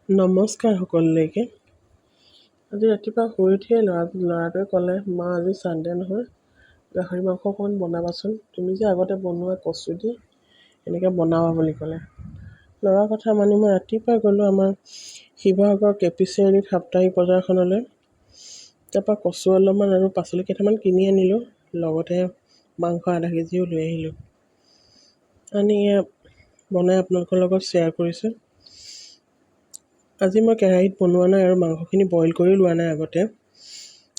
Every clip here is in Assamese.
নমস্কাৰ সকলোলৈকে। আজি ৰাতিপুৱা শুই উঠিয়ে ল'ৰাটোৱে ক'লে, মা আজি ছানডে নহয়, গাহৰি মাংস অকণমান বনাবাচোন। তুমি যে আগতে বনোৱা কচু দি, এনেকৈ বনাবা বুলি ক'লে। ল'ৰাৰ কথা মানি মই ৰাতিপুৱাই গ'লোঁ আমাৰ শিৱসাগৰ কেপিচিআৰিত সাপ্তাহিক বজাৰখনলৈ। তাৰপৰা কচু অলপমান আৰু পাচলি কেইটামান কিনি আনিলোঁ। লগতে মাংস আধা কেজিও লৈ আহিলোঁ। আনি বনাই আপোনালোকৰ লগত শ্বেয়াৰ কৰিছোঁ। আজি মই কেৰাহীত বনোৱা নাই আৰু মাংসখিনি বইল কৰি লোৱা নাই আগতে।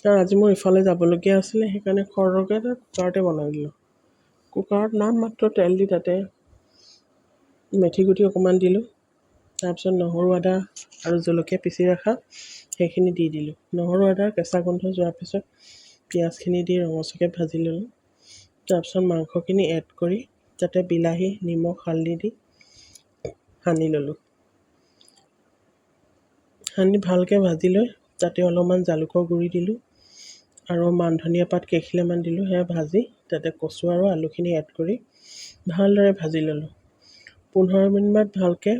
কাৰণ আজি মোৰ ইফালে যাবলগীয়া আছিলে, সেইকাৰণে খৰকৈ কুকাৰতে বনাই দিলোঁ। কুকাৰত নামমাত্ৰ তেল দি তাতে মেথি গুটি অকণমান দিলোঁ। তাৰপিছত নহৰু, আদা আৰু জলকীয়া পিচি ৰখা সেইখিনি দি দিলোঁ। নহৰু, আদাৰ কেঁচা গোন্ধ যোৱাৰ পিছত পিঁয়াজখিনি দি ৰঙচুৱাকৈ ভাজি ল'লোঁ। তাৰপিছত মাংসখিনি এড কৰি তাতে বিলাহী, নিমখ, হালধি দি সানি ল'লোঁ। সানি ভালকৈ ভাজি লৈ তাতে অলপমান জালুকৰ গুড়ি দিলোঁ আৰু মান ধনিয়া পাত কেইখিলামান দিলোঁ। সেয়া ভাজি তাতে কচু আৰু আলুখিনি এড কৰি ভালদৰে ভাজি ল'লোঁ। 15 মিনিটমান ভালকৈ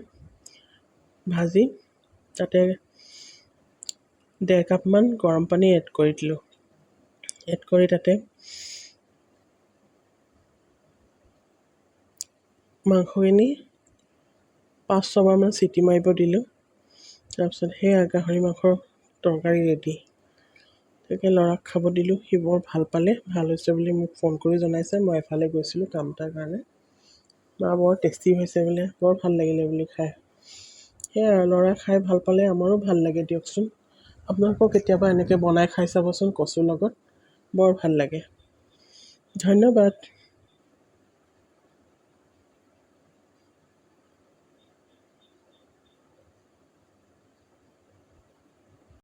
ভাজি তাতে 1.5 কাপমান গৰম পানী এড কৰি দিলোঁ। এড কৰি তাতে মাংসখিনি 5-6 বাৰমান চিটি মাৰিব দিলোঁ। তাৰপিছত সেয়া গাহৰি মাংসৰ তৰকাৰী ৰেডি। তাকে ল'ৰাক খাব দিলোঁ। সি বৰ ভাল পালে। ভাল হৈছে বুলি মোক ফোন কৰি জনাইছে। মই এফালে গৈছিলোঁ কাম এটাৰ কাৰণে। মা বৰ টেষ্টি হৈছে বোলে, বৰ ভাল লাগিলে বুলি খাই। সেয়া আৰু ল'ৰাই খাই ভাল পালে, আমাৰো ভাল লাগে দিয়কচোন। আপোনালোকেও কেতিয়াবা এনেকৈ বনাই খাই চাবচোন কচুৰ লগত, বৰ ভাল লাগে। ধন্যবাদ।